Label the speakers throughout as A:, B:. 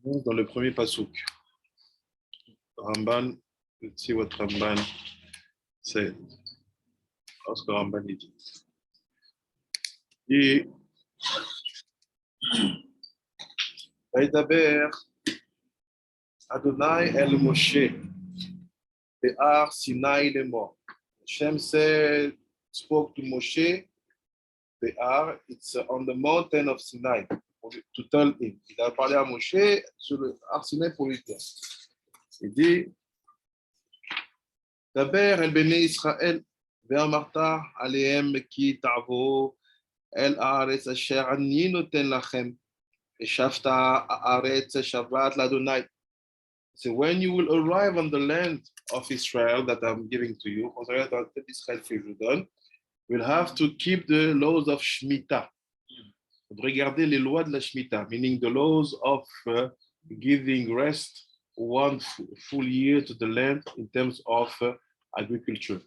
A: Dans le premier pasouk, Ramban, si votre Ramban, c'est ce que Ramban dit. Et Vaidaber Adonai el Moshe, Har Sinai les morts. Hashem said, spoke to Moshe, Behar, it's on the mountain of Sinai, to tell him. Il a parlé à Moshe sur le Har Sinai pour lui dire. Il dit, Daber el Bene Israël, Ve'amarta alehem ki ta'vo el haaretz asher ani noten lachem, Eshafta haaretz Shabbat l'Adonai. So when you will arrive on the land of Israel that I'm giving to you, you'll have to keep the laws of Shmita. Regardez les lois de la Shmita, meaning the laws of giving rest one full year to the land in terms of agriculture.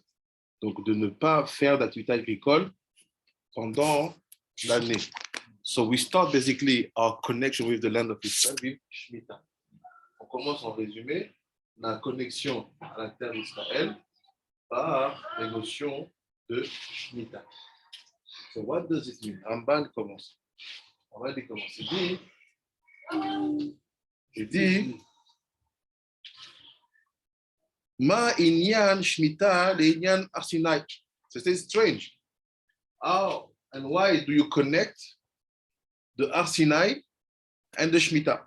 A: Donc de ne pas faire d'activité agricole pendant l'année. So we start basically our connection with the land of Israel with Shmita. On commence en résumé la connexion à la terre d'Israël par les notions de Shmita. So what does it mean? Ramban commence. On va commencer. Il dit Ma inyan Shmita le inyan Har Sinai. So it's strange. How and why do you connect the Har Sinai and the Shmita?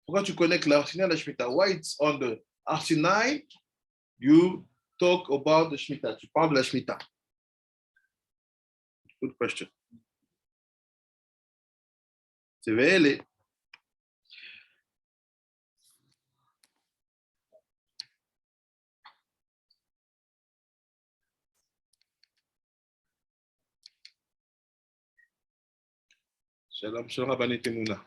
A: Pourquoi tu connectes la Har Sinai et la Shmita? Why it's on the Har Sinai, you talk about the Shmita. Tu parles de la Shmita. Good question. C'est vrai. Shalom, shalom, Rabbané Temouna.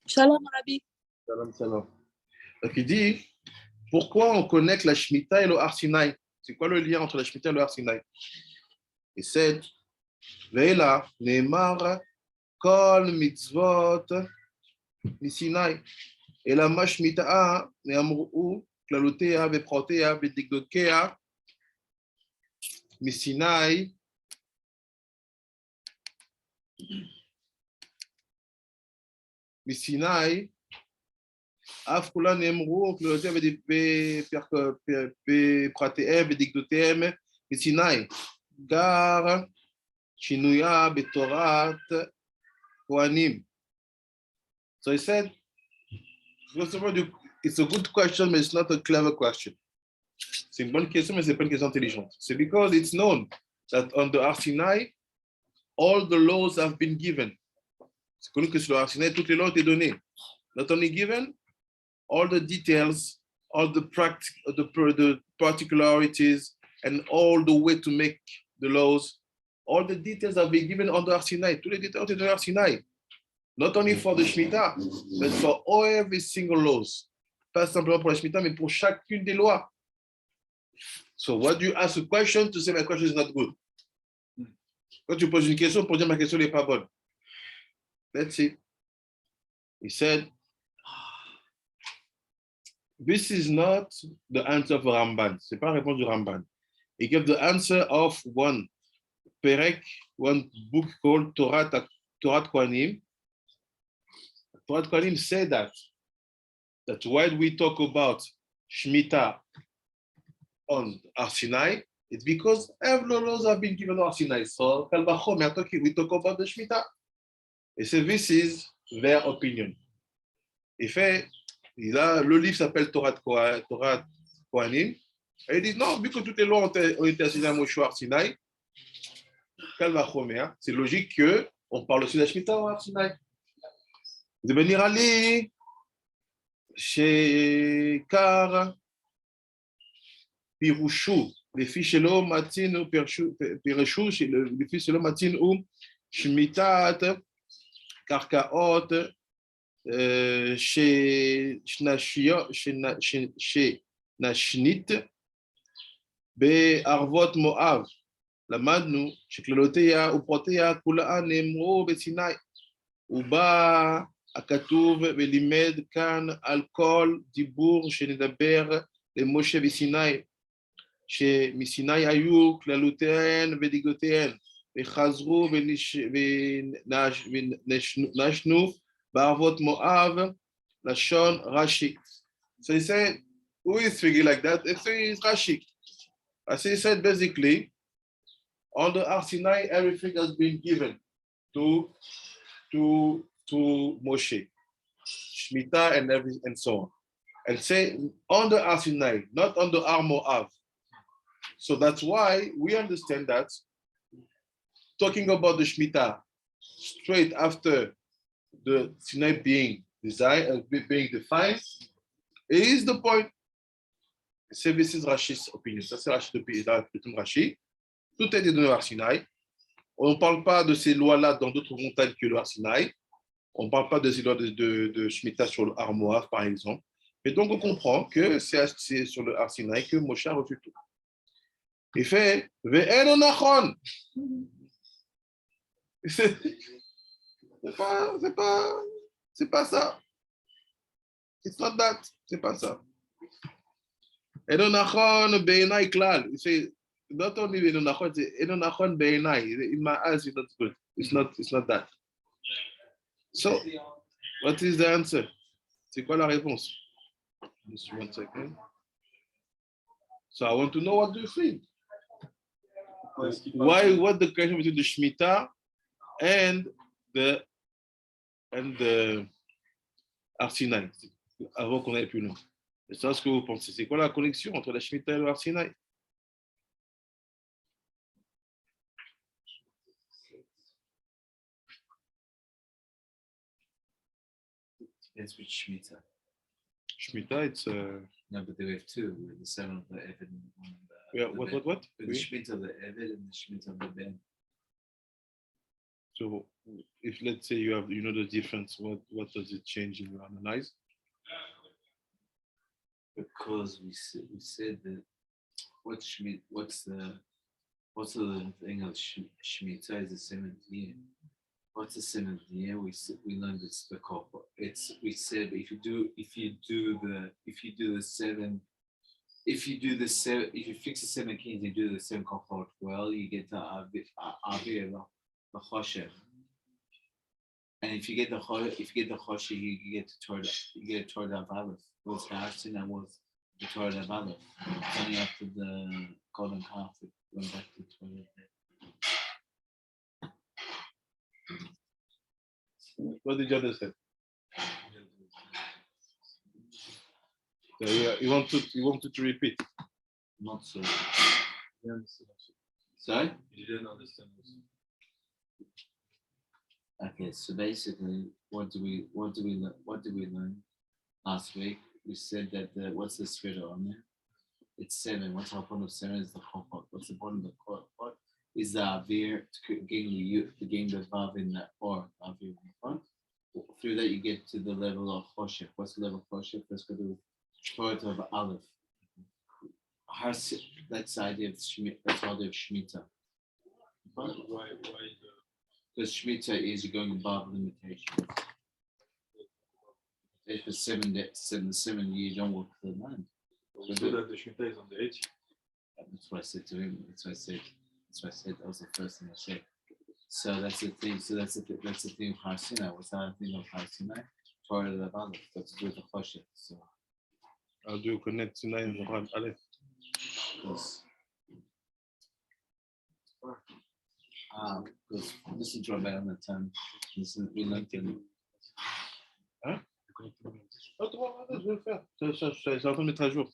B: Shalom, Rabbi.
A: Shalom, shalom. Donc, il dit, pourquoi on connecte la Shmita et le Har Sinai? C'est quoi le lien entre la Shmita et le Har Sinai? Et c'est, Ve'ela, Neemar, Kol mitzvot, Sinai. Et la Shmita, Neamru, Klalotea, Veprotea, Vedigdokea, Sinai. Sinai, Afkula Nemru, Klalotea, Veprateem, Vedigdoteem, Sinai. Gar, Shinuya, Betorat, Kohanim. So he said, it's a good question, but it's not a clever question. C'est une bonne question, mais ce n'est pas une question intelligente. C'est because it's known that on the Har Sinai, all the laws have been given. C'est connu que sur le Har Sinai, toutes les lois ont été données. Not only given, all the details, all the particularities, and all the way to make the laws, all the details have been given on the Har Sinai. Tous les détails ont été donnés au Har Sinai. Not only for the Shmita, but for every single laws. Pas simplement pour la Shmita, mais pour chacune des lois. So what do you ask a question to say my question is not good? Quand tu poses une question pour dire ma question n'est pas bonne. Let's see. He said, this is not the answer of Ramban. C'est pas la réponse du Ramban. He gave the answer of one perek, one book called Torah Kohanim. Torah Kohanim said that while we talk about Shmita on Har Sinai, it's because every laws have been given on Har Sinai. So we talk about the Shmita. Et so this is their opinion. Le livre s'appelle Torah Kohanim. Et il dit non, vu que toutes les lois ont été assignées à Moshe Har Sinai, c'est logique qu'on parle aussi de la Shmita au Har Sinai. De venir aller chez Kar, Pirushu, les filles chez l'homme, Matin ou Pirushu, les filles chez l'homme, Matin ou Shmitat, Karkaot, chez Nashnit, Be'arvot Moav, la Madnu, chez Klalotea ou Protea, Kula Nemro, Besinai, ou Ba הכתוב ולימד כאן על כל דיבור שנדבר למשה בסיני, שמסיני היו כללותיהן ודיגותיהן, וחזרו ונשנו בערבות מואב, לשון רש"י. So he said, who is speaking like that? It's Rashi. As he said, basically, on the Har Sinai, everything has been given to Moshe, Shmita and so on. And say on the Har Sinai, not on the Har Moav. So that's why we understand that talking about the Shmita straight after the Sinai being designed, being defined, is the point. C'est this is Rashi's opinion. Ça c'est Rashi depuis Rashi. Tout est dit dans le Har Sinai. On ne parle pas de ces lois-là dans d'autres montagnes que le Har Sinai. On ne parle pas de ces lois de Shmita sur le Har Moav, par exemple. Et donc, on comprend que c'est sur le Har Sinai que Moshe a reçu tout. Il fait Ve'en onachon. C'est pas ça. It's not that. C'est pas ça. En onachon be'enai klal. Il fait not only en onachon, c'est en onachon be'enai. In my eyes, it's not good. It's not that. So, what is the answer? C'est quoi la réponse? Just 1 second. So I want to know what do you think? What the connection between the Shmita and the Har Sinai? Avant qu'on aille plus loin. C'est ça ce que vous pensez. C'est quoi la connexion entre la Shmita et le Har Sinai?
C: It's with Shmita.
A: Shmita, it's
C: No, but they have two. The 7 of the Evid and one of the.
A: yeah, what?
C: The Shmita of the Evid and the Shmita of the Ben.
A: So if let's say you know the difference, what does it change in your analyze?
C: Because we said that what's the thing of Shmita is the 7th year. What's the 7th year? We learned it's the couple. We said if you fix the 7 kings and do the 7 couple well, you get the Avir the Choshev. And if you get the Choshev, you get the Torah of Aleph. Was Har Sinai was the Torah of Aleph. Only after the Golden Calf it went back to Torah.
A: What did you understand? So you wanted to repeat?
C: Not so. Sorry?
D: You didn't understand this.
C: Okay, so basically, what do we learn last week? We said that what's the spirit on there? It's 7. What's the point of 7 is the chokot. What's the point of the chokot? Is the avir to gain the vav in the or avir in the front. Through that, you get to the level of choshev. What's the level of choshev? Let's go to Torah of Aleph. That's the idea of Shmita. That's the idea of Shmita.
D: Why
C: Because Shmita is going above limitation. If the 7 years you don't work for the land.
D: we said that the Shmita is on the 80th.
C: That's what I said to him. That's what I said. That was the first thing I said. So that's the thing. So that's the thing of Har Sinai. What's the thing of Har Sinai? Torah of Aleph. That's with the Choshev. So
A: How do you connect Sinai and Moran Aleph?
C: because listen to Rabbi on the time. Listen, we learned in
A: Hein? Attends, je vais le faire. C'est en train de mettre à jour.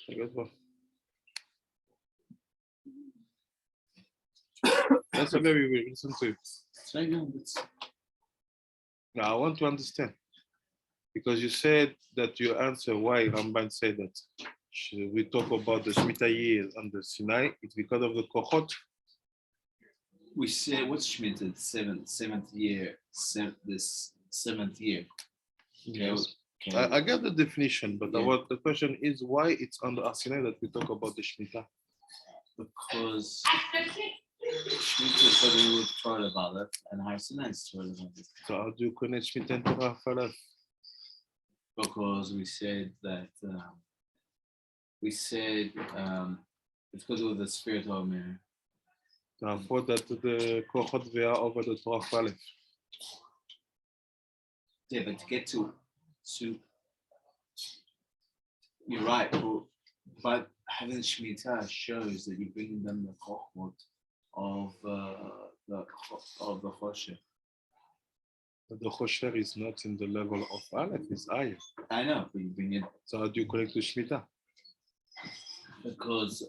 A: Regarde-moi. That's a very good. Listen to it. Now, I want to understand. Because you said that your answer why Ramban said that we talk about the Shmita years on the Sinai, it's because of the Kohot.
C: We said what's Shmita? Seventh year. This 7th year.
A: Yes.
C: Okay.
A: I get the definition, but
C: Yeah.
A: the question is why it's on the Har Sinai that we talk about the Shmita.
C: Because Shmita is what we would Torah of Aleph, and Har Sinai is Torah of Aleph.
A: So how do you connect Shmita and Torah Aleph?
C: Because we said that it's because of the spirit of Mary.
A: So I thought that the Kochot were over the Torah Aleph.
C: Yeah, but to get to you're right, but having Shmita shows that you're bringing them the Kochot of the Choshev.
A: But the Chosher is not in the level of Aleph, it's higher.
C: I know, but you bring it
A: So how do you connect to Shmita?
C: because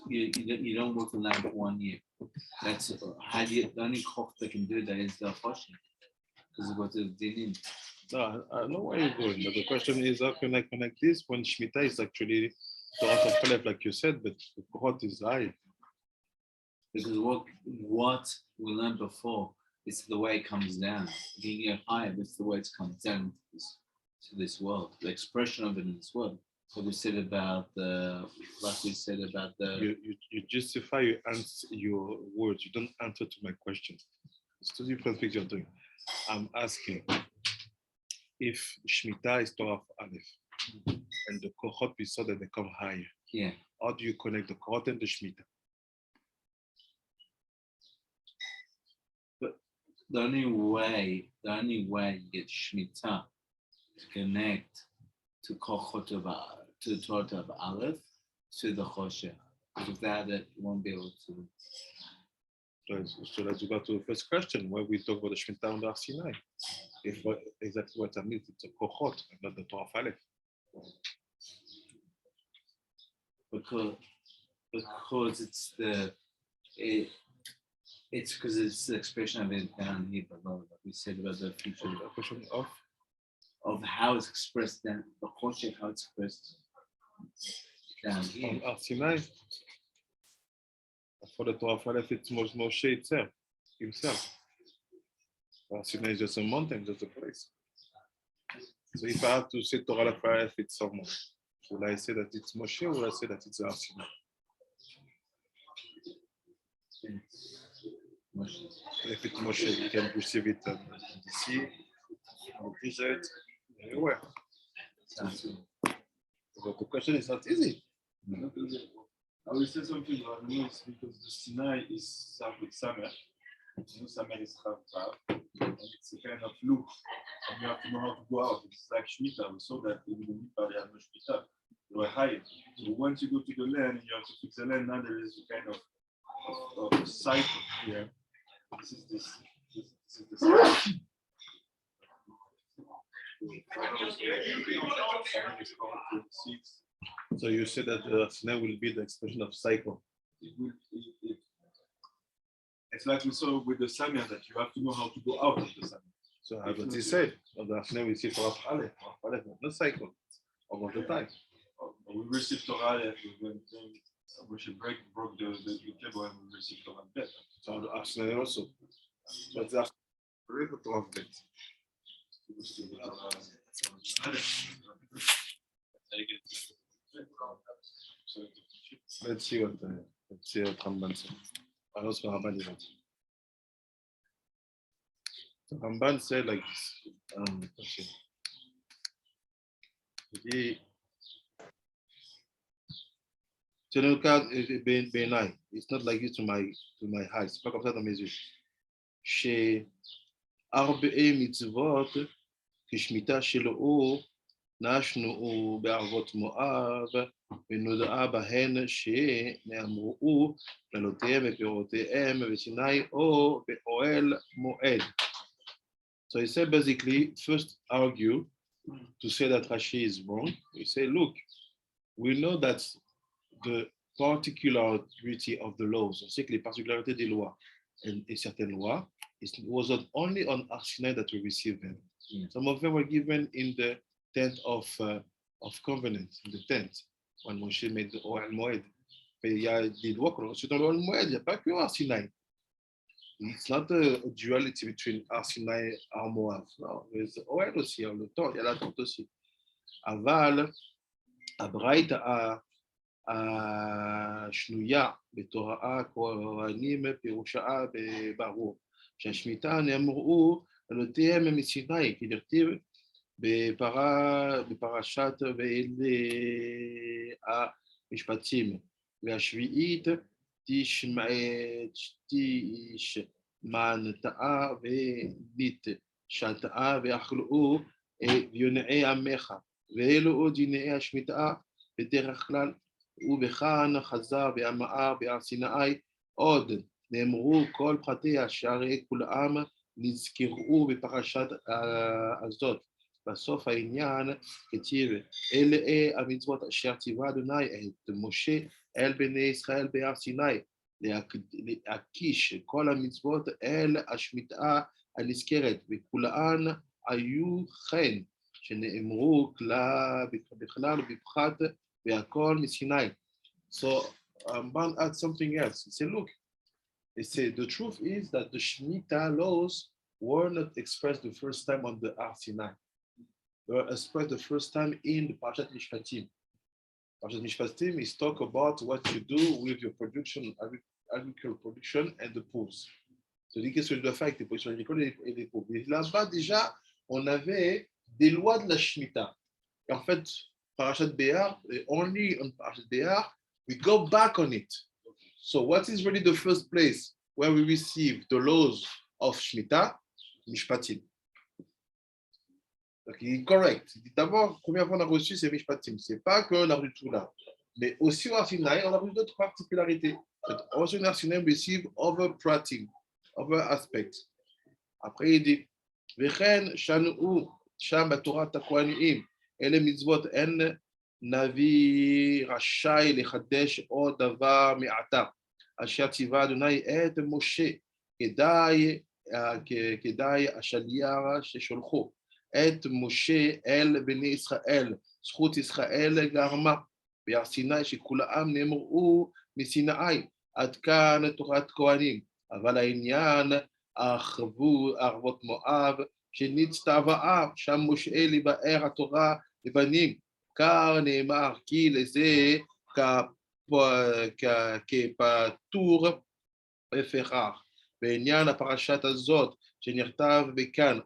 C: you don't work the land for 1 year. That's how do you, the only Koch that can do that is the Choshev. Because of what the dinim.
A: No, I know where you're going, but the question is how can I connect this when Shmita is actually Torah of Aleph, like you said, but the Kochot is higher.
C: Because what we learned before is the way it comes down. Being here higher, it's the way it comes down to this world, the expression of it in this world. What we said about you
A: justify your words. You don't answer to my question. It's two different things you're doing. I'm asking if Shmita is Torah of Aleph and the Kochot we saw that they come higher.
C: Yeah.
A: How do you connect the Kochot and the Shmita?
C: But the only way you get Shmita to connect to Kochot to the Torah of Aleph to the Choshev. Without it, you won't be able to.
A: So let's go to the first question where we talk about the Shmita and the Har Sinai. If exactly what I mean, it's a Kochot and not the Torah of Aleph.
C: Because it's because it's the expression of it down here below, like we said about the future.
A: The question
C: of how it's expressed down, the Choshev, how it's expressed down here.
A: On Har Sinai, for the Torah of Aleph, it's Moshe himself. Har Sinai is just a mountain, just a place. So if I have to say Torah of Aleph, it's someone. Will I say that it's Moshe or will I say that it's Har Sinai? If it's Moshe, you can receive it in the sea, in the desert, anywhere. But the question is not easy.
D: I will say something about news because the Sinai is summer. Summer is half, and it's a kind of loop, and you have to know how to go out. It's like Shmita. We saw that in the Midbar, they have no Shmita. They were high. So once you go to the land and you have to fix the land, now there is a kind of cycle.
A: Yeah.
D: This is the cycle.
A: So you said that the Sinai will be the expression of cycle.
D: It's like we saw with the Samia that you have to know how to go out of the Samia.
A: So as what he said, on the Sinai we see Torah Aleph, not cycle, all of the time.
D: We received Torah when Moshe broke the table and we received Torah Bet.
A: So on the Sinai also. But that's the Torah Bet. Let's see what Ramban said. I also Ramban is. So Ramban said like this. C'est le cas Benai. It's not like this to my eyes. C'est pas comme ça dans mes yeux. Chez Arbe'e mitzvot, כשמיטה שלו נשנו בערבות מואב, ונודעה בהן שנאמרו כללותיהם ופירותיהם בסיני או באוהל מועד. So he said basically, first argue to say that Rashi is wrong. He say, look, we know that the particularity of the laws, on sait que les particularités des lois et certaines lois, it was not only on Har Sinai that we received them. Yeah. Some of them were given in the tent of covenant, in the tent, when Moshe made the Oel Moed. Il y a des lois qu'on a reçues dans le Oel Moed, il n'y a pas que Har Sinai. It's not a duality between Har Sinai and Har Moab. No, there's Oel aussi, le temps, il y a la tente aussi. Aval, Abraïta, השנויה בתורה כהנים פירושה ברור. שהשמיטה נאמרו אלותיהם מסיני, כי נכתיב בפרשת ואלה המשפטים. והשביעית תשמנתאה ונתשתאה ואכלו יונעי עמך, ואלו דיני השמיטה בדרך כלל, ובכאן חזר ואמר בהר סיני עוד נאמרו כל פרטיה שהרי כולם נזכרו בפרשת הזאת. בסוף העניין כתיב אלה המצוות אשר ציווה אדוני את משה אל בני ישראל בהר סיני, להקיש כל המצוות אל השמיטה הנזכרת, וכולן היו כן שנאמרו בכלל ובפחת והכל מסיני. So Ramban adds something else. He said, look, they say the truth is that the Shmita laws were not expressed the first time on the Har Sinai. They were expressed the first time in the Parashat Mishpatim. Parashat Mishpatim is talk about what you do with your production, agricultural production and the pools. So, qu'est-ce que je dois faire avec tes productions agricoles et les pools. Et là-bas, déjà, on avait des lois de la Shmita. Et en fait, Parashat Behar, only on Parashat Behar, we go back on it. So what is really the first place where we receive the laws of Shmita? Mishpatim. Donc il est correct. D'abord, première fois on a reçu, c'est Mishpatim. C'est pas qu'on a reçu tout là. Mais aussi au Har Sinai, on a reçu d'autres particularités. But also in Har Sinai, we receive other pratim, other aspects. Après, il dit, Vechen shanu sham b'Torah takohanim. אלה מצוות אין נביא רשאי לחדש עוד דבר מעתה, אשר ציווה אדוני את משה, כדאי השליח ששולחו את משה אל בני ישראל, זכות ישראל גרמה, בהר סיני שכולם נאמרו מסיני, עד כאן תורת כהנים, אבל העניין ערבות מואב, שנצטווה שם משה לבאר התורה לבנים, car נאמר כי לזה כפטור בפרח. בעניין הפרשת הזאת שנכתב בכאן,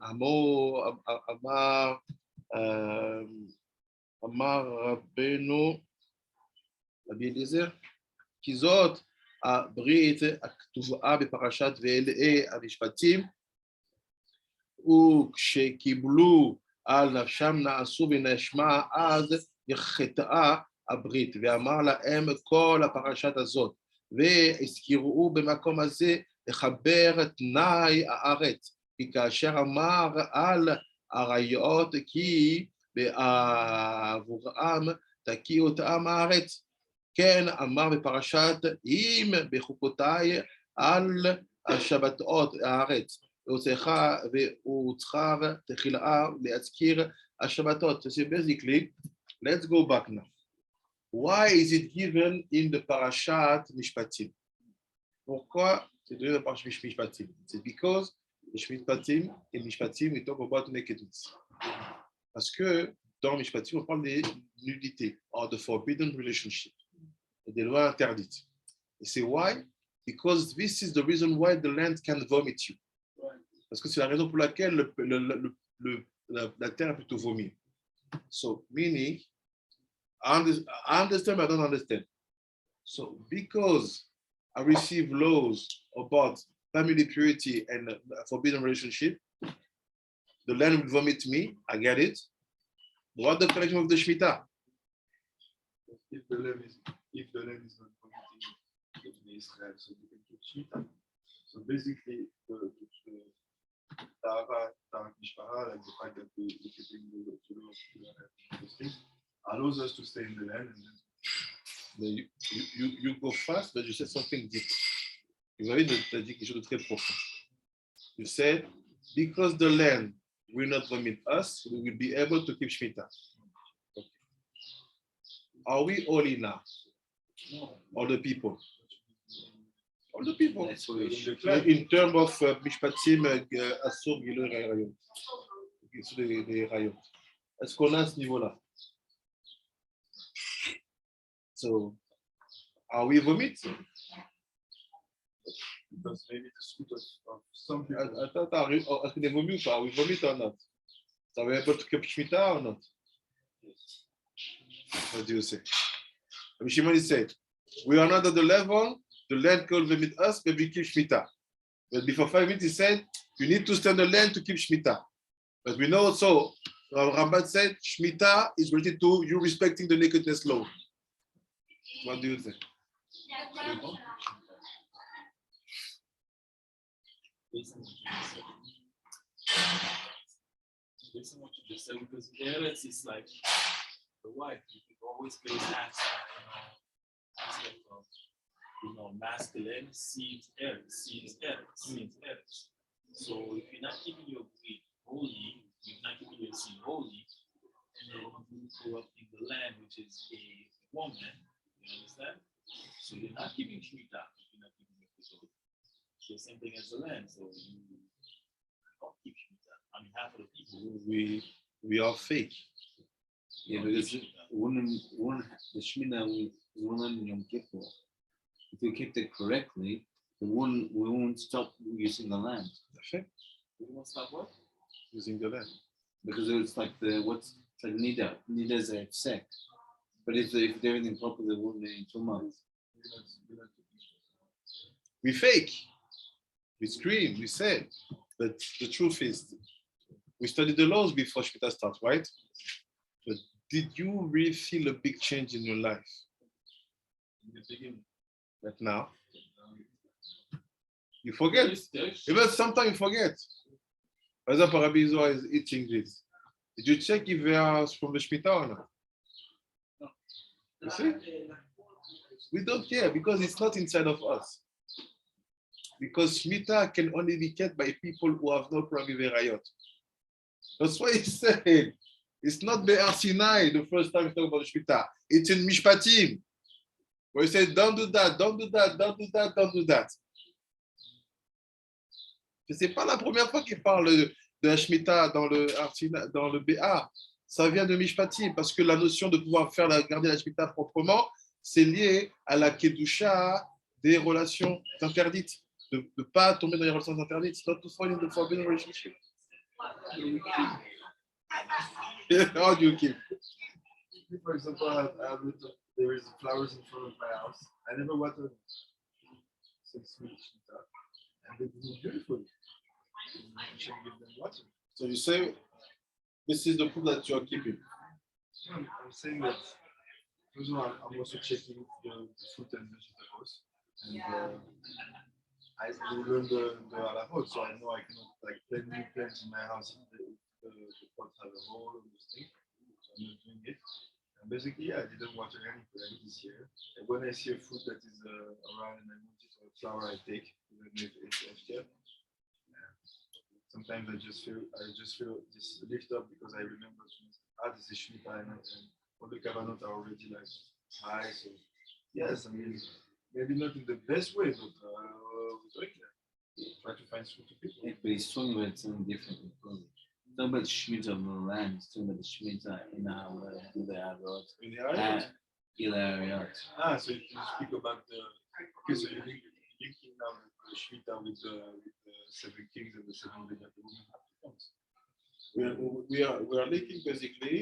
A: אמר רבנו רבי אליעזר, כי זאת הברית הכתובה בפרשת ואלה המשפטים, וכשקיבלו על נפשם נעשו ונשמע, אז יחטאה הברית, ואמר להם כל הפרשת הזאת, והזכירו במקום הזה לחבר תנאי הארץ, כי כאשר אמר על עריות כי בעבורם תקיעו טעם הארץ, כן אמר בפרשת אם בחוקותיי על השבתות הארץ, והוא צריכה תחילה להזכיר השבתות. So basically, let's go back now. Why is it given in the Parashat Mishpatim? Pourquoi c'est donné dans le Parashat Mishpatim? C'est because the Mishpatim et Mishpatim, we talk about nakedness. Parce que dans Mishpatim, on parle des nudités, or the forbidden relationship, des lois interdites. Et c'est why? Because this is the reason why the land can vomit you. Parce que c'est la raison pour laquelle la terre peut te vomir. So, meaning, I understand, but I don't understand. So, because I receive laws about family purity and forbidden relationship, the land will vomit me, I get it. What the connection of the Shmita?
D: If the land is not vomiting Israel, so you can keep Shmita. So basically, the Tara Mishpara, like the fact that we keeping those things, allows us to stay in the land. And
A: you go fast, but you said something deep. Vous avez dit quelque chose de très profond. You said, because the land will not vomit us, we will be able to keep Shmita. Okay. Are we holy now?
D: No.
A: All the people? All the people.
D: In
A: terms of Mishpatim, Assur, Gilor et Rayot. Les Rayot. Est-ce qu'on a à ce niveau-là? So, Are we vomit?
D: Because maybe the scoot of some people.
A: Attends, est-ce qu'on est vomi ou pas? Are we vomit or not? Ça veut pas to keep Shmita or not? What do you say? Shimon said, we are not at the level, the land could vomit us, but we keep Shmita. But before 5 minutes, he said, you need to stand the land to keep Shmita. But we know also, RamBa said, Shmita is related to you respecting the nakedness law. What do you think?
E: Based on what you just said, because Eretz is like the wife, you can always place aspect of, masculine sees Eretz. So if you're not keeping your breed holy, you're not keeping your seed holy, and then you grow up in the land, which is a woman, you understand? So you're not keeping Shmita, you're not keeping your breed holy. So the same thing as the land, so you don't keep Shmita. I mean, half of the people.
A: We are fake.
C: Yeah, because the Shmita we learn in Yom Kippur. If we keep it correctly, we won't stop using the land.
A: Okay.
E: We won't stop what?
A: Using the land.
C: Because it's like it's like Nida. Nida's a sec. But if everything properly, they wouldn't in 2 months.
A: We fake. We scream, we say. But the truth is, we studied the laws before Shmita starts, right? But did you really feel a big change in your life?
E: In the beginning.
A: But now, you forget. Even sometimes you forget. For example, Rabbi Zohar is eating this. Did you check if they are from the Shmita or not?
E: No.
A: You see? We don't care because it's not inside of us. Because Shmita can only be kept by people who have no problem with Rayot. That's why he said, it's not Har Sinai the first time we talk about Shmita. It's in Mishpatim. Where he said, don't do that, don't do that, don't do that, don't do that. Ce n'est pas la première fois qu'il parle de la Shmita dans le Har Sinai, dans le Behar. Ça vient de Mishpatim, parce que la notion de pouvoir garder la Shmita proprement, c'est lié à la Kedusha des relations interdites. De ne pas tomber dans les relations interdites. It's not to fall in the forbidden relationship. How do you keep?
D: For example, there is flowers in front of my house. I never water 6 weeks. And they grow beautiful. You should give them water.
A: So you say, this is the proof that you are keeping.
D: I'm saying that first of all, I'm also checking the fruit and vegetables. And I learn the halachot, so I know I cannot plant new plants in my house if the pots have a hole or this thing. So I'm not doing it. And basically, I didn't water any plant this year. And when I see a fruit that is around and I want it or a flower, I take, even if it's extra. Sometimes I just feel this lift up because I remember this is Shmita and all the kavanot are already high. So yes, I mean maybe not in the best way, but we're doing that. Try to find fruit to people.
C: Yeah, but he's talking about something different. He's talking about the Shmita on the land. He's talking about the Shmita in our do the Harot.
A: In the area?
C: So
D: you speak about so you're linking now the Shmita with the 7 kings and the 7
A: we are linking basically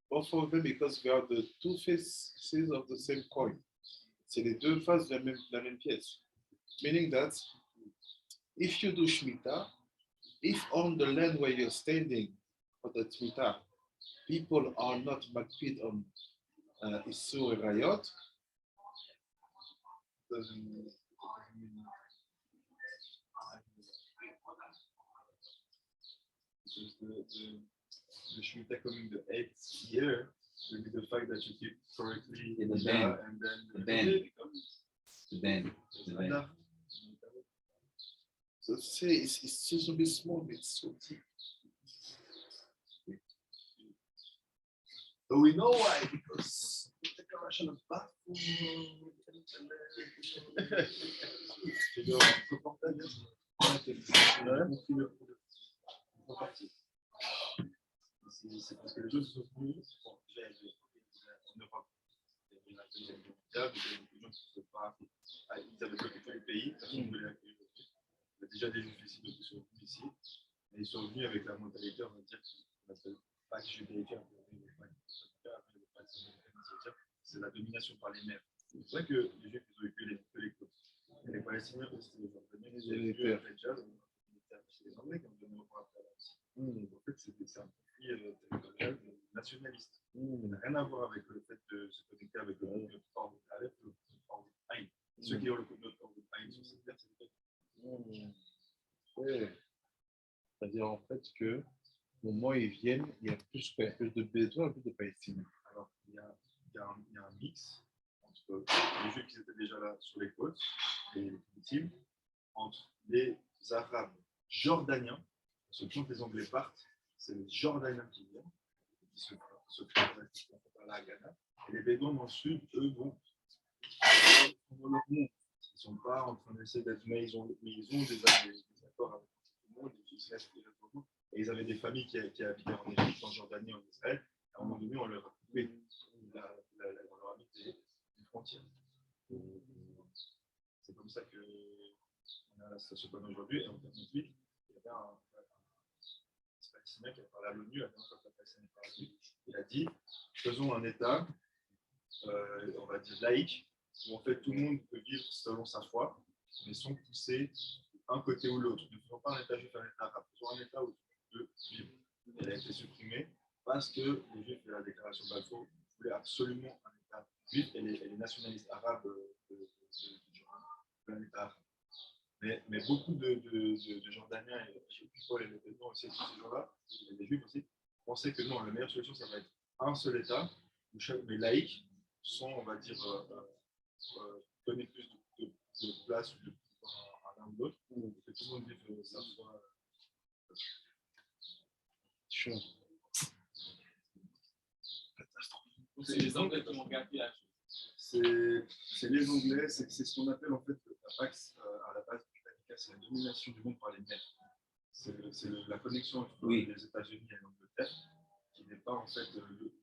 A: both of them because we are the two faces of the same coin. C'est les deux faces de la même pièce. Meaning that if you do Shmita, if on the land where you're standing for the Shmita, people are not makpid on Isur and Rayot,
D: doesn't mean because the Shmita coming the 8th year will be the fact that you keep correctly
C: in the band,
D: and then
C: the band.
A: so say it's just a bit small, but it's so deep.
D: But we know why, because the declaration of bathroom. C'est parce que les choses sont venues en Europe. Deuxième Guerre mondiale, il y avait beaucoup de gens qui ne pas. Ils avaient bloqué tous les pays, personne ne voulait accueillir les Juifs. Il y a déjà des Juifs ici, donc ils sont venus ici. Et ils sont venus avec la mentalité, on va dire, qu'on appelle Pax judaica, c'est la domination par les mers. C'est vrai que les Juifs, ils ont eu que les côtes. Et les Palestiniens aussi, les Jordaniens, ils ont eu le Djaz, c'est les Anglais qui ont donné au pouvoir après la Russie. En fait, c'est un conflit territorial nationaliste. Ça n'a rien à voir avec le fait de se connecter avec le peuple hors de Aïn. Ceux qui ont le peuple hors de Aïn sur cette terre, c'est le peuple.
A: C'est-à-dire en fait que au moment où ils viennent, il y a plus de Bédouins et plus de Palestiniens.
D: Alors, il y a un mix entre les Juifs qui étaient déjà là sur les côtes, les victimes, entre les Arabes jordaniens, parce que quand les Anglais partent, c'est les Jordaniens qui viennent, qui se font par la Ghana, et les Bédouins dans le sud, eux, vont leur monde. Ils ne sont pas en train d'essayer d'être, mais ils ont des accords avec tout le monde, et ils avaient des familles qui habitaient en Égypte, en Jordanie, en Israël. À un moment donné, on leur a coupé, on leur a mis des frontières. C'est comme ça qu'on a la situation qu'on a aujourd'hui. Et en 2008, il y avait un Palestinien qui a parlé à l'ONU, la dernière fois que la Palestine est parlé, il a dit faisons un État, on va dire laïque, où en fait tout le monde peut vivre selon sa foi, mais sans pousser un côté ou l'autre. Ne faisons pas un État juif, un État arabe. Faisons un État où tout le monde peut vivre. Elle a été supprimée parce que les Juifs de la déclaration Balfour voulaient absolument un État juif et les nationalistes arabes un État arabe. Mais beaucoup de Jordaniens et Paul et les Bédouins aussi, tous ces gens-là, et les Juifs aussi, pensaient que non, la meilleure solution, ça va être un seul État, mais laïque, sans, on va dire, donner plus de place ou de pouvoir à l'un ou l'autre, que tout le monde vive sa foi.
A: Sure.
E: C'est les Anglais qui ont gâté la chose.
D: C'est les Anglais, c'est ce qu'on appelle en fait la Pax à la base britannique, c'est la domination du monde par les mers. C'est la connexion entre les États-Unis et l'Angleterre qui n'est pas en fait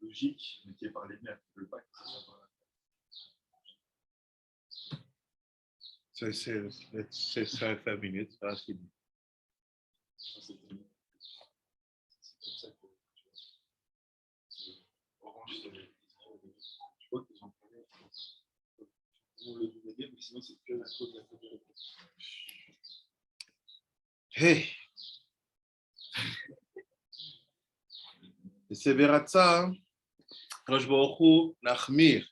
D: logique, mais qui est par les mers. Le pacte, c'est ça par la mer.
A: C'est 5 minutes, ça, c'est bon.
D: C'est comme ça que Orange, je crois qu'ils ont parlé. On le dire, mais sinon c'est que la cause de la communauté.
A: Hey! C'est Veratza, Rosh Baruch Hu, Nachmir,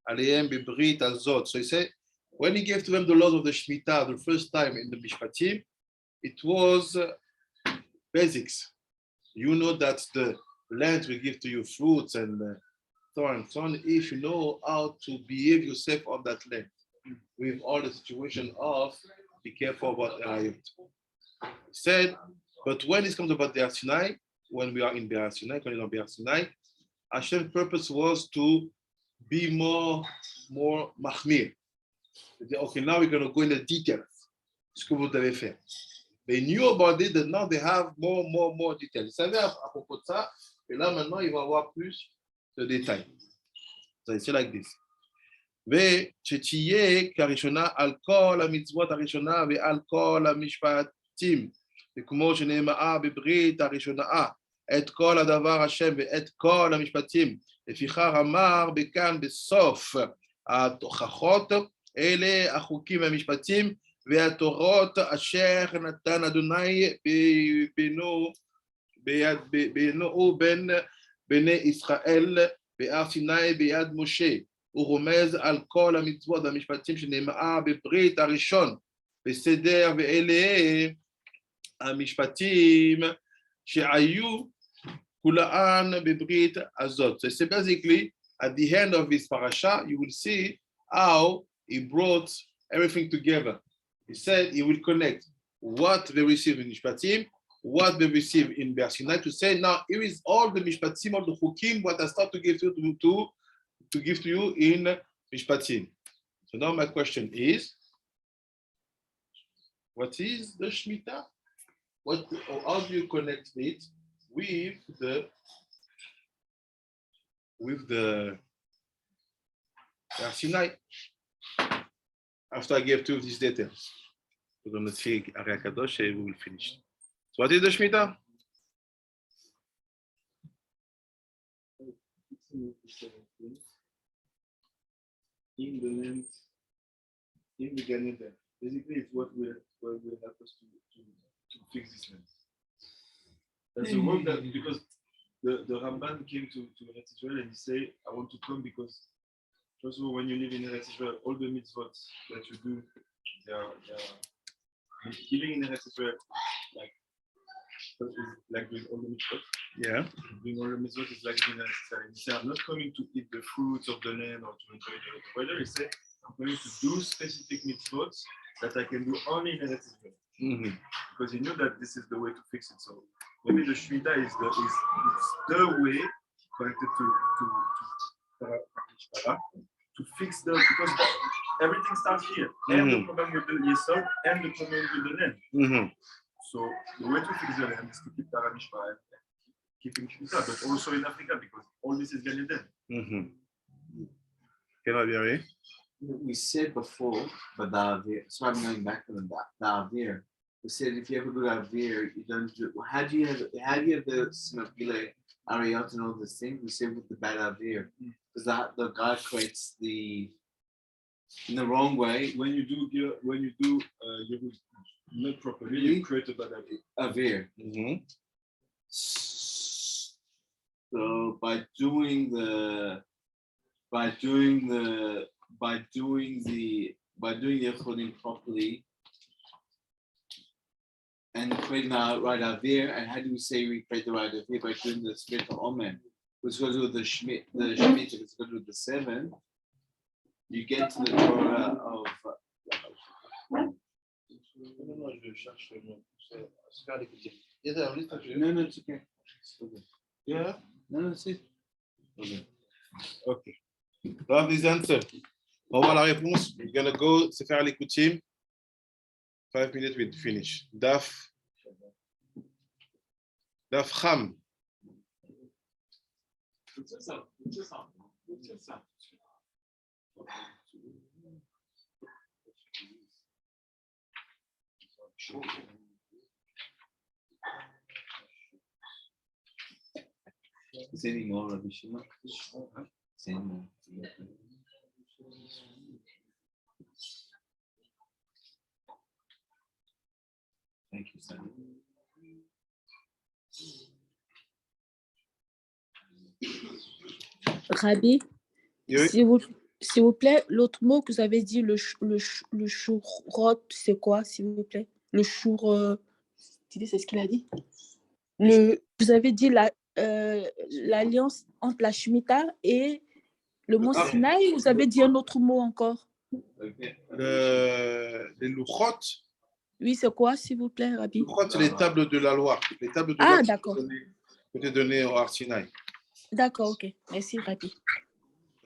A: Aleem Bibrit Azot. So he said, when he gave to them the laws of the Shmita the first time in the Mishpatim, it was basics. You know that the land will give to you fruits and so on and so on, if you know how to behave yourself on that land, with all the situation of be careful about Arayot. He said, but when it comes about the Har Sinai, when we are in Behar Sinai, when on Behar Sinai, Hashem's purpose was to be more mahmir. Okay, now we're going to go in the details. Ce que vous devez faire. They knew about it, that now they have more details. Ils savaient à propos de ça, et là maintenant, ils vont avoir plus de détails. So it's like this. ושתהיה כראשונה על כל המצוות הראשונה ועל כל המשפטים, וכמו שנאמרה בברית הראשונה, את כל הדבר השם ואת כל המשפטים. לפיכך אמר בכאן בסוף התוכחות, אלה החוקים והמשפטים והתורות אשר נתן אדוני בינו ובין בני ישראל בהר סיני ביד משה. הוא רומז על כל המצוות והמשפטים שנאמרה בברית הראשון, בסדר, ואלה המשפטים שהיו כולן בברית הזאת. So basically, at the end of this parasha, you will see how he brought everything together. He said he will connect what they receive in Mishpatim, what they receive in Har Sinai, to say, now here is all the Mishpatim, all the Chukim, what I start to give to give to you in Mishpatim. So now my question is, what is the Shmita? How do you connect it with the Har Sinai. After I give two of these details, we're going to see Ari Kadosh and we will finish. So what is the Shmita?
D: In the land, in the Gan Eden. Basically, it's what will help us to fix this land. That's the work that, because the Ramban came to Eretz Israel and he said, I want to come because, first of all, when you live in Eretz Israel, all the mitzvot that you do, they are living in Eretz Israel, like doing all the mitzvot.
A: Yeah.
D: Doing all the mitzvot is like doing Eretz Israel. He said, I'm not coming to eat the fruits of the land or to enjoy the weather. He said, I'm going to do specific mitzvot that I can do only in Eretz Israel.
A: Mm-hmm.
D: Because he knew that this is the way to fix it. So maybe the Shmita is the way connected to fix because everything starts here. And the problem with the Yesod and the problem with the land.
A: Mm-hmm.
D: So the way to fix the land is to keep Torah Mishpah and keeping Shmita, but also in Africa because all this is Gan Eden.
A: Mm-hmm. Can I be right?
C: We said before, but the Avir, so I'm going back to the Avir. We said if you ever go to Avir, you don't do. How do you have the Sinopile, Ariot, and all these things? We said with the bad Avir, because the guy creates in the wrong way.
D: When you do not properly, you create a bad
C: Avir.
A: Mm-hmm.
C: So by doing the Yecholim properly and creating the right Avir, and how do we say we create the right Avir? By doing the spiritual Omen, which goes with the Shmita, which goes with the 7, you get to the Torah of no, it's okay.
A: Yeah.
C: No, it's it.
A: Okay. Love this answer. On va la réponse. We're gonna go se faire l'écoutime. 5 minutes we'll finish. Daf Ham.
C: Is any more Rabbi Shimon? Say more. Thank you, Sam.
B: Rabbi,
A: Oui.
B: s'il vous plaît, l'autre mot que vous avez dit, le chourot, c'est quoi, s'il vous plaît? Le chour, c'est ce qu'il a dit? Vous avez dit l'alliance entre la Shemitah et le mont Sinaï, vous avez dit un autre mot encore?
A: Les louchot.
B: Oui, c'est quoi, s'il vous plaît, Rabbi?
A: Louchot, c'est les tables de la loi. Les tables de
B: Ah,
A: loi
B: d'accord.
A: qui étaient données au Har Sinai.
B: D'accord, ok. Merci, Rabbi.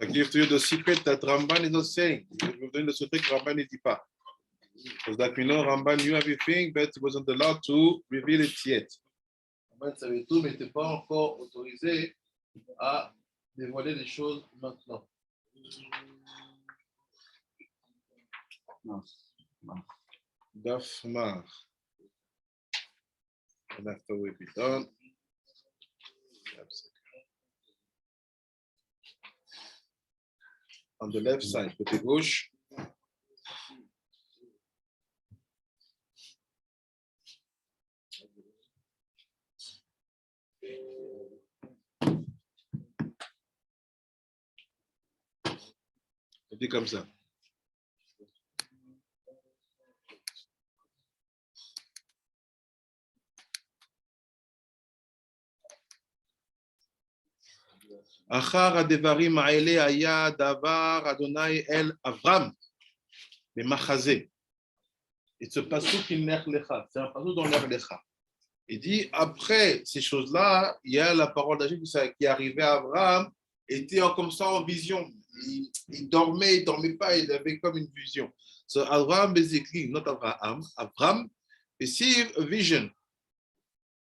A: I give to you the secret that Ramban is not saying. Je vais vous donner le secret que Ramban ne dit pas. Because that we know Ramban knew everything, but wasn't allowed to reveal it yet. Ramban savait tout, mais n'était pas encore autorisé à dévoiler les choses maintenant.
C: No.
A: Dafmar. And after we'll be done. On the left side, côté gauche. C'était comme ça. Achar adevarim haele haya davar Adonai el Avram b'machazeh. It's a pasuk in Ner Lecha. C'est un pasuk dans Ner Lecha. Il dit après ces choses-là, il y a la parole d'Hachem qui arrivait à Abraham, était comme ça en vision. Il dormait pas, il avait comme une vision. So Abraham basically, not Abraham, Abraham received a vision.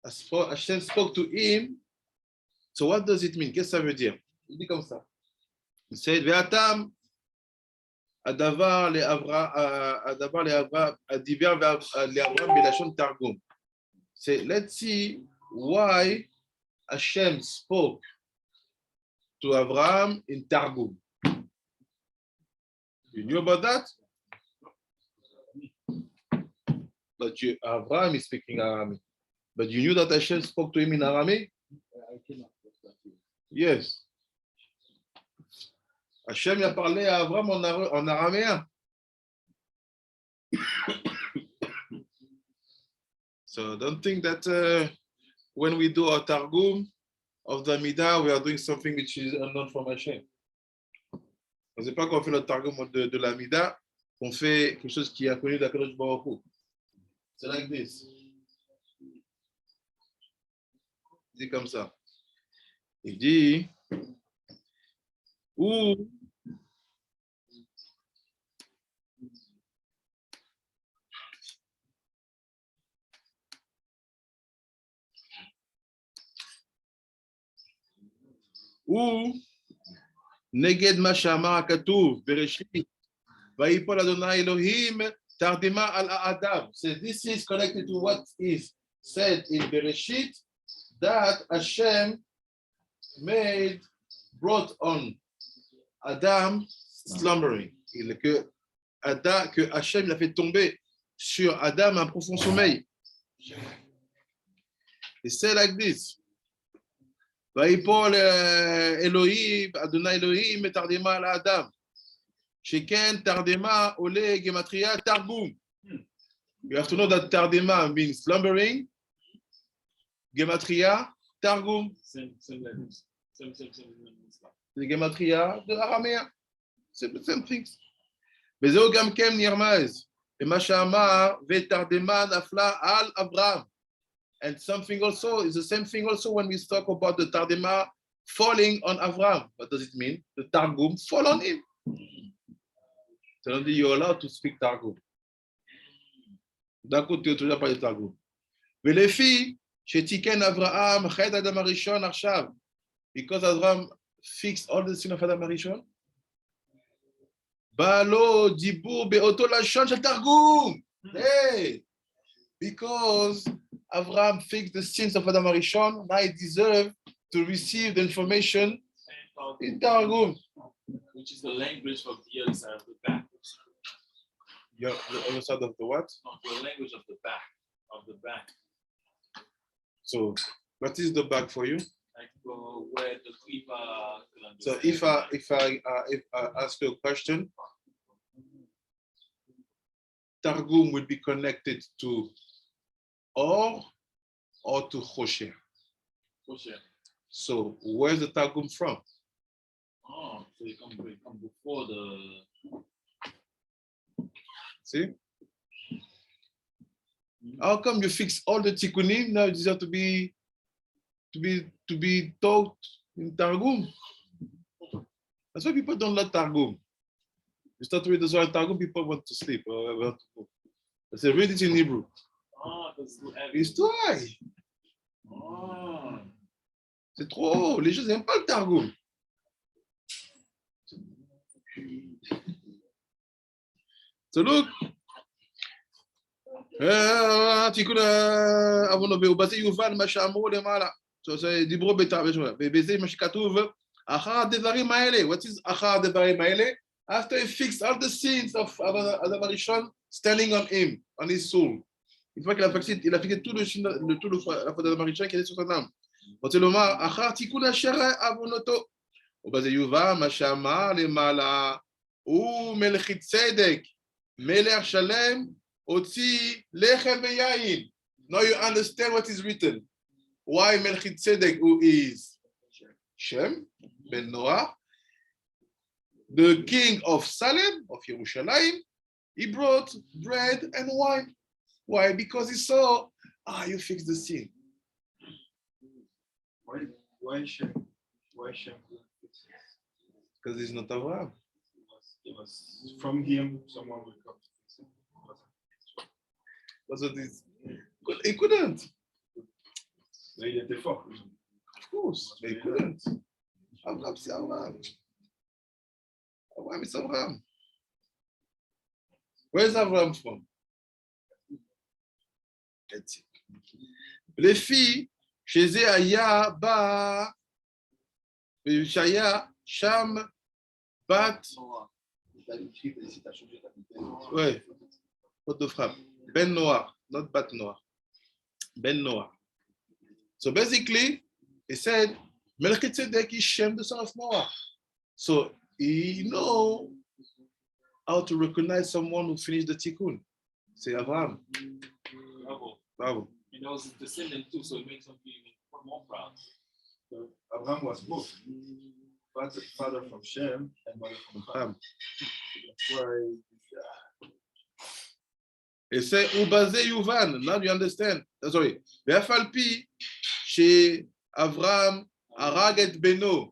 A: Hashem spoke to him. So what does it mean? Qu'est-ce que ça veut dire? Il dit comme ça. Il said, Ve'atam הדבר דיבר לאברהם בלשון תרגום. So let's see why Hashem spoke to Abraham in Targum. You knew about that? But Abraham is speaking Aramaic. But you knew that Hashem spoke to him in Aramaic? Yes. Hashem a parlé à Abraham en araméen. So don't think that when we do our Targum of the Midah, we are doing something which is unknown from Hashem. On ne sait pas qu'on fait le Targum de la Midah, qu'on fait quelque chose qui est inconnu d'Akadosh Baruch Hu. C'est like this. Il dit comme ça. Il dit où Neged Mashama Katuv Bereshit Vayipol Adonai Elohim Tardema al Adam. So this is connected to what is said in Bereshit that Hashem brought on Adam slumbering. Que Hashem l'a fait tomber sur Adam un profond sommeil. It said like this. Vayipol Elohim, Adonai Elohim, Tardema al Adam. Sheken Tardema Ole Gematria Targum. You have to know that Tardema means slumbering. Gematria Targum.
E: Same language. Same.
A: The Gematria de araméen. C'est the same things. Vezeo gam kem nirmaz. Ema she'amar ve'tardema nafla al Abraham. And something also is the same thing also when we talk about the Tardema falling on Abraham. What does it mean? The Targum fall on him. So only you're allowed to speak Targum. D'un coup, tu n'as toujours pas de Targum. Mais les filles, chez Tiken Abraham, Ched Adam Arishon Arshav, because Abraham fixed all the sin of Adam Arishon. Balo Dibur Beoto Lashon Shel Targum. Hey, because Abraham fixed the sins of Adam Arishon, now he deserves to receive the information in Targum.
E: Which is the language of the other side of the back.
A: The other side of the what?
E: No, the language of the back.
A: So, what is the back for you?
E: Like where the people.
A: So, if I ask you a question, Targum will be connected to or to Chosher. So, where's the Targum from?
E: Oh, so you come before the.
A: See? How come you fix all the tikkunim? Now it deserves to be taught in Targum. That's why people don't like Targum. You start to read the Zohar in Targum, people want to sleep. I say, read it in Hebrew.
E: Oh,
A: it's too high.
E: Oh.
A: C'est trop haut. Les gens n'aiment pas le Targum. So look. תיקון עוונו ובזה יובן מה שאמרו למעלה. דיברו בזה מה שכתוב אחר הדברים האלה. What is אחר הדברים האלה? After he fixed all the sins of Adam Arishon standing on him, on his soul. Une fois qu'il a fixé tout la faute d'Adam Arishon qui est sur son âme. רוצה לומר אחר תיקון אשר עוונותו. ובזה יובן מה שאמר למעלה ומלכי צדק מלך שלם Otzi lechem veyayin. Now you understand what is written. Why Melchizedek, who is Shem ben Noah, the king of Salem, of Yerushalayim, he brought bread and wine. Why? Because he saw, you fixed the sin.
D: Why Shem?
A: Because he's not Abraham.
D: It was from him, someone will come.
A: That's what it is. He couldn't.
D: Il était fort.
A: Of course, they couldn't. Abraham, c'est Abraham. Abraham is Abraham. Where's Avram from? Les filles, chez Aya, Ba, Shaya, Sham, Bat, ouais, faute de frappe. Ben Noir, not Bat Noir. Ben Noir. So basically, he said, Melchizedek is Shem, the son of Noah. So he know how to recognize someone who finished the tikkun. Say Abraham.
E: Bravo.
A: Bravo.
E: And there was a descendant too, so it makes him feel even more proud.
D: So Abraham was both. Father from Shem and mother from Ham. That's why.
A: Et c'est Ubazé Yuvan. Now you understand. Sorry. Be'afalpi, chez Abraham, Arag et Beno.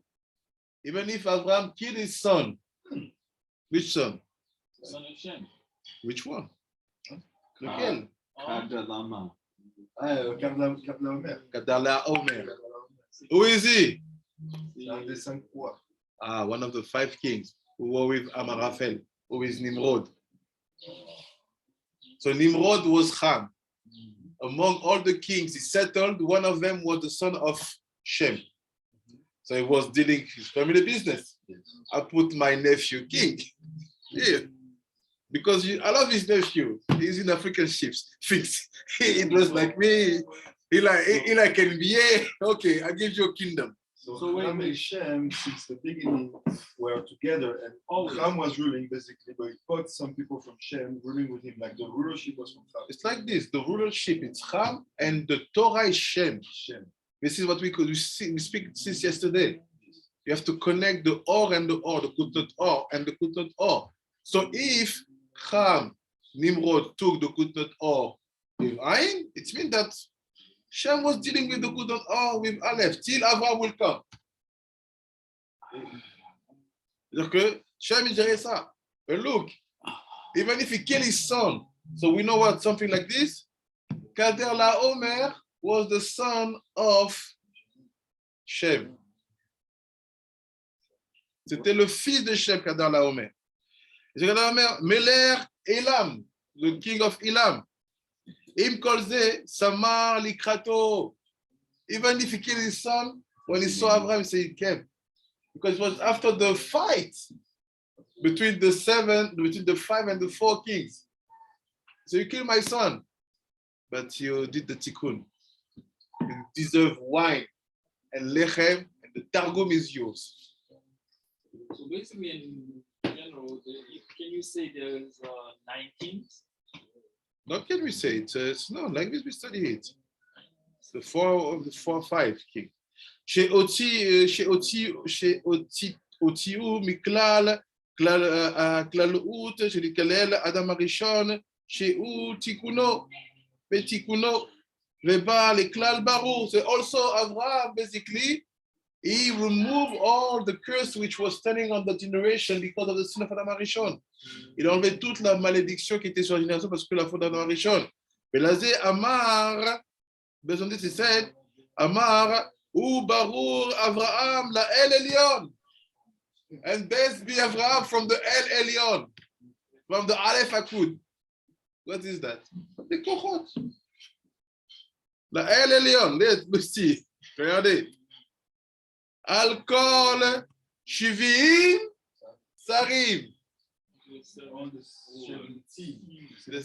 A: Even if Abraham killed his son. Which son?
E: The son of Shem.
A: Which one? Lequel?
C: Kadalama.
D: Kabla Omer.
A: Kadala Omer. Who is he?
D: C'est un des 5 rois.
A: Ah, one of the 5 kings who were with Amaraphel, who is Nimrod. So Nimrod was Ham. Among all the kings he settled, one of them was the son of Shem. So he was dealing his family business. I put my nephew king here. Because I love his nephew. He's in African ships. Fix. He dressed like me. He like NBA. Okay, I give you a kingdom.
D: So Ham and Shem, since the beginning, were together, and Ham was ruling basically, but he put some people from Shem ruling with him, like the rulership was from Ham.
A: It's like this: the rulership is Ham, and the Torah is Shem. This is what we speak since yesterday. You have to connect the or and the or, the kutnot or and the kutnot or. So if Ham, Nimrod took the kutnot or with Ain, it means that Shem was dealing with the kutnot or with Aleph till Avraham will come. C'est-à-dire que Shem is gérait ça. But look, even if he killed his son, so we know what something like this. Kader Laomer was the son of Shem. C'était le fils de Shem, Kader Laomer. Kader Laomer, Meler Elam, the king of Elam. Im kolze Samar Likrato. Even if he killed his son, when he saw Abraham, he said he came. Because it was after the fight between the 5 and the 4 kings. So you killed my son, but you did the tikkun. You deserve wine and lechem, and the targum is yours.
E: So basically, in general, can you say there's 9 kings?
A: Not can we say it? It's no, like this we study it. It's the 4 or 5 king. Otiu Miklal Klalout, Shelikalel Adam Arishon, Sheu Tikuno, Petikuno, Veba le Klal Baru. So also Avraham basically he removed all the curse which was standing on the generation because of the sin of Adam Arishon. Il a enlevé toute la malédiction qui était sur la génération parce que la faute d'Adam Arishon. Belazé Amar, besoin de c'est Amar ou Barur Avraham la El Elyon. And blessed be Avraham from the El Elyon, from the Aleph Akud. What is that? The Kochot. La El Elyon, let's see. Regardez. Alcool, Shivim, Sarim. The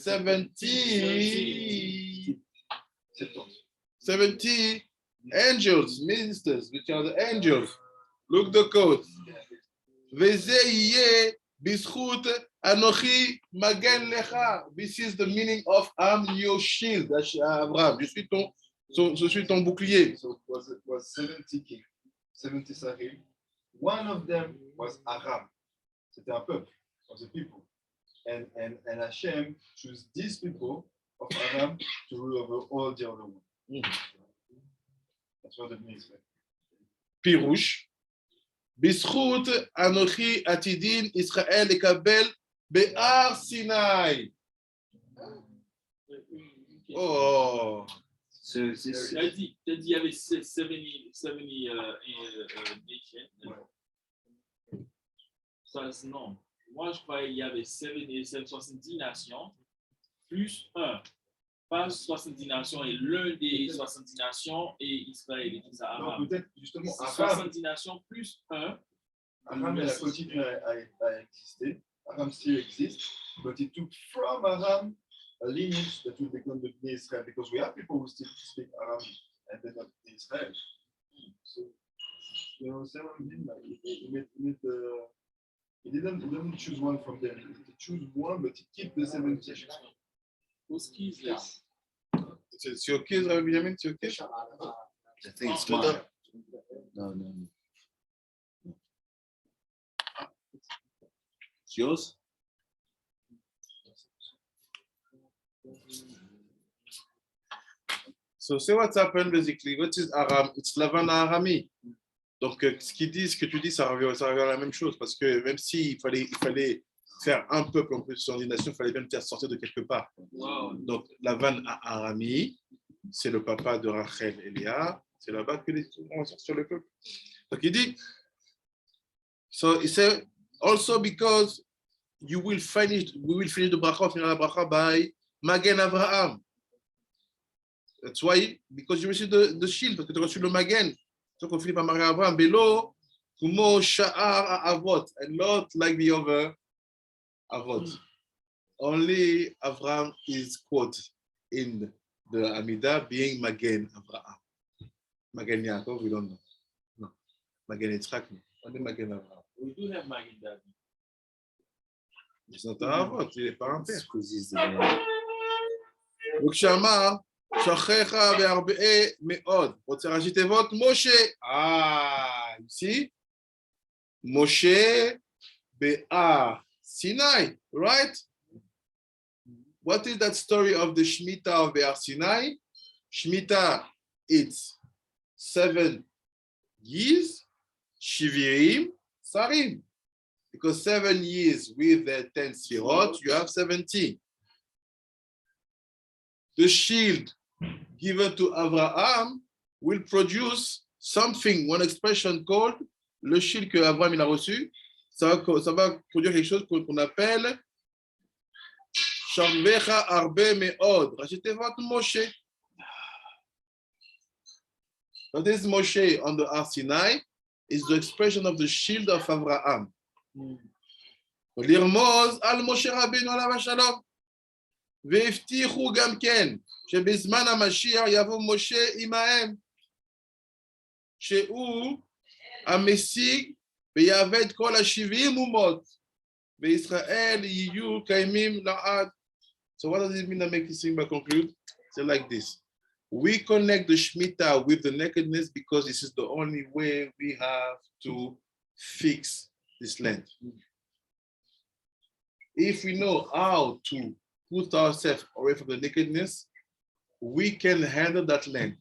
A: 70 angels, ministers, which are the angels. Look the code. Vezeye bischut anochi magen lecha. This is the meaning of I'm your shield. That's Abraham. Je suis ton bouclier.
D: So it was 70 kings, 70 Sarim. One of them was Aram. C'était un peuple, was a people. And Hashem chose these people of Aram to rule over all the other ones. That's what it means.
A: Pirouche. Bischut anochi atidin Israël ekabel Behar Sinai. Oh.
C: So is this
E: T'as dit il y avait 70 nations. Ça, non. Moi, je croyais qu'il y avait 70 nations, plus 1. Pas 70 nations et l'un des 70 nations et Israël et tout ça.
D: Non, peut-être justement
E: C'est
D: Aram.
E: 70 nations plus 1.
D: Aram, elle a continué à exister. Aram still exists, but it took from Aram a lineage that will become the Bnei Israel, because we have people who still speak Aram and they're not Bnei Israel. So, you know, he didn't choose one from them. He chose one, but he keep the 70.
A: C'est OK, Rabbi Benjamin, c'est OK?
C: I think it's mine. No. It's yours?
A: So say what's happened basically. What is Aram? It's Lavan Arami. Donc ce qu'ils disent, ce que tu dis, ça revient à la même chose, parce que même s'il fallait faire un peuple en plus de son nation, il fallait même faire sortir de quelque part.
E: Wow.
A: Donc Lavan Arami, c'est le papa de Rachel et Léa, c'est là-bas que les on va sortir le peuple. Donc il dit, so he said, also because we will finish the bracha by Magen Avraham. That's why, because you receive the shield, parce que tu as reçu le Magen. Donc on finit par Magen Avraham, Belo, Kumo, Sha'ar, Avot, and not like the other Avot. Only Avraham is quoted in the Amidah being Magen Avraham. Magen Yaakov, we don't know. No. Magen Yitzchak, no. Only Magen Avraham.
E: We do have Magen David.
A: It's not Avot, il est pas un père.
C: Squeezes
A: Donc Shama, Shachecha ve'arbee me'od. רוצה ראשי תיבות, משה. Ici, Moshe Behar Sinai, right? What is that story of the Shmita of Behar Sinai? Shmita, it's 7 years, Shivirim, Sarim. Because 7 years with the 10 Sfirot, you have 17. The shield given to Abraham will produce something, one expression called le shield que Abraham il a reçu. Ça va produire quelque chose qu'on appelle Shamvecha Arbe Me'od. Rachetez votre Moshe. So this Moshe on the Har Sinai is the expression of the shield of Abraham. לרמוז על משה רבינו עליו השלום. והבטיחו גם כן שבזמן המשיח יבוא משה עמהם, שהוא המשיג ויעבד את כל 70 אומות, וישראל יהיו קיימים לעד. So what does it mean to make this thing by conclude? So like this. We connect the Shmita with the nakedness because this is the only way we have to fix this land. If we know how to put ourselves away from the nakedness, we can handle that land.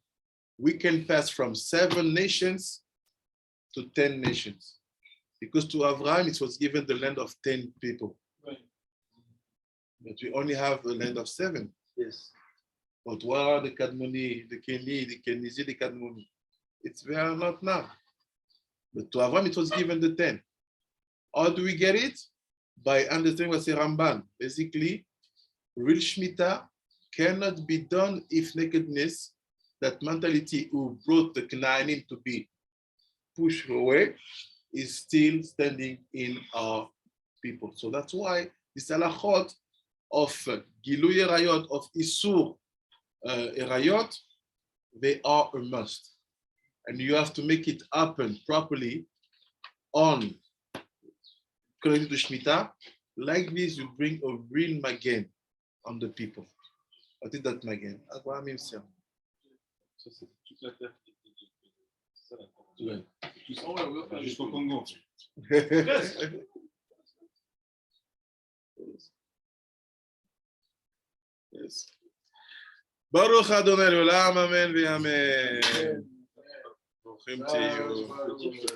A: We can pass from 7 nations to 10 nations. Because to Abraham, it was given the land of 10 people.
E: Right.
A: But we only have a land of 7.
D: Yes.
A: But what are the Kadmoni, the Keni, the Kenizi, the Kadmoni? It's we are not now. But to Abraham, it was given the 10. How do we get it? By understanding what say Ramban. Basically, real Shmita cannot be done if nakedness, that mentality who brought the Canaanim to be pushed away, is still standing in our people. So that's why this halachot of Gilui Erayot, of Isur Erayot, they are a must. And you have to make it happen properly on connected to Shmita. Like this, you bring a real Magen on the people. What is that Magen? Abraham himself.
D: Ça, c'est toute la terre qui est c'est ça la terre.
A: Ouais.
D: Oh, ouais, ouais, jusqu'au Congo.
A: Yes. Baruch Adonai Olam, amen, amen. Bruchim tihyu.